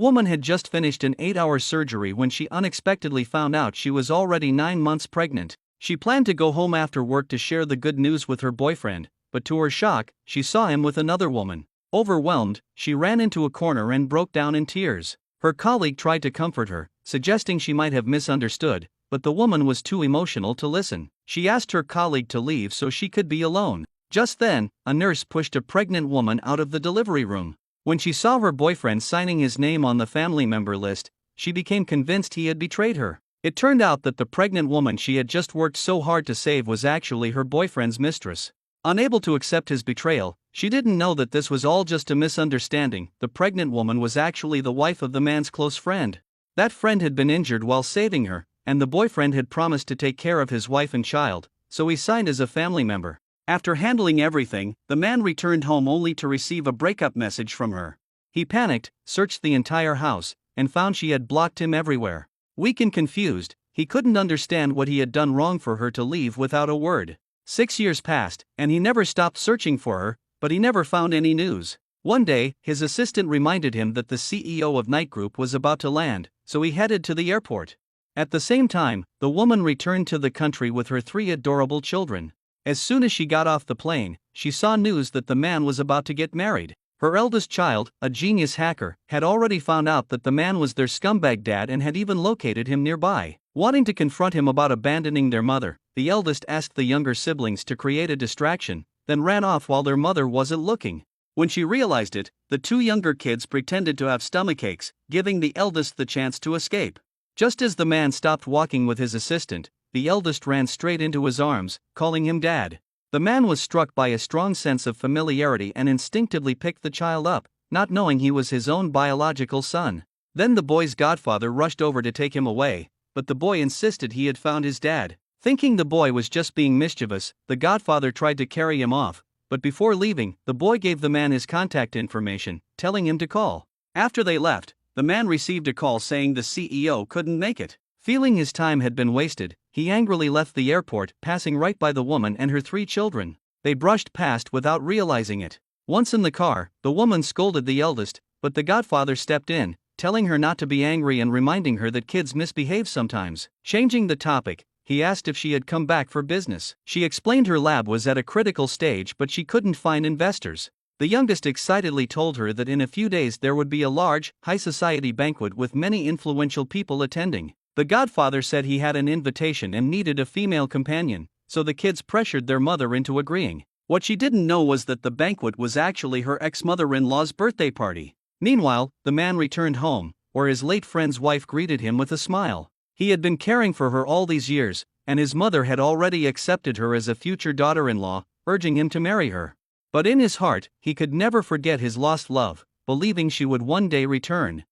woman had just finished an 8-hour surgery when she unexpectedly found out she was already 9 months pregnant. She planned to go home after work to share the good news with her boyfriend, but to her shock, she saw him with another woman. Overwhelmed, she ran into a corner and broke down in tears. Her colleague tried to comfort her, suggesting she might have misunderstood, but the woman was too emotional to listen. She asked her colleague to leave so she could be alone. Just then, a nurse pushed a pregnant woman out of the delivery room. When she saw her boyfriend signing his name on the family member list, she became convinced he had betrayed her. It turned out that the pregnant woman she had just worked so hard to save was actually her boyfriend's mistress. Unable to accept his betrayal, she didn't know that this was all just a misunderstanding. The pregnant woman was actually the wife of the man's close friend. That friend had been injured while saving her, and the boyfriend had promised to take care of his wife and child, so he signed as a family member. After handling everything, the man returned home only to receive a breakup message from her. He panicked, searched the entire house, and found she had blocked him everywhere. Weak and confused, he couldn't understand what he had done wrong for her to leave without a word. 6 years passed, and he never stopped searching for her, but he never found any news. One day, his assistant reminded him that the CEO of Night Group was about to land, so he headed to the airport. At the same time, the woman returned to the country with her 3 adorable children. As soon as she got off the plane, she saw news that the man was about to get married. Her eldest child, a genius hacker, had already found out that the man was their scumbag dad and had even located him nearby. Wanting to confront him about abandoning their mother, the eldest asked the younger siblings to create a distraction, then ran off while their mother wasn't looking. When she realized it, the 2 younger kids pretended to have stomachaches, giving the eldest the chance to escape. Just as the man stopped walking with his assistant, the eldest ran straight into his arms, calling him dad. The man was struck by a strong sense of familiarity and instinctively picked the child up, not knowing he was his own biological son. Then the boy's godfather rushed over to take him away, but the boy insisted he had found his dad. Thinking the boy was just being mischievous, the godfather tried to carry him off, but before leaving, the boy gave the man his contact information, telling him to call. After they left, the man received a call saying the CEO couldn't make it. Feeling his time had been wasted, he angrily left the airport, passing right by the woman and her 3 children. They brushed past without realizing it. Once in the car, the woman scolded the eldest, but the godfather stepped in, telling her not to be angry and reminding her that kids misbehave sometimes. Changing the topic, he asked if she had come back for business. She explained her lab was at a critical stage but she couldn't find investors. The youngest excitedly told her that in a few days there would be a large, high-society banquet with many influential people attending. The godfather said he had an invitation and needed a female companion, so the kids pressured their mother into agreeing. What she didn't know was that the banquet was actually her ex-mother-in-law's birthday party. Meanwhile, the man returned home, where his late friend's wife greeted him with a smile. He had been caring for her all these years, and his mother had already accepted her as a future daughter-in-law, urging him to marry her. But in his heart, he could never forget his lost love, believing she would one day return.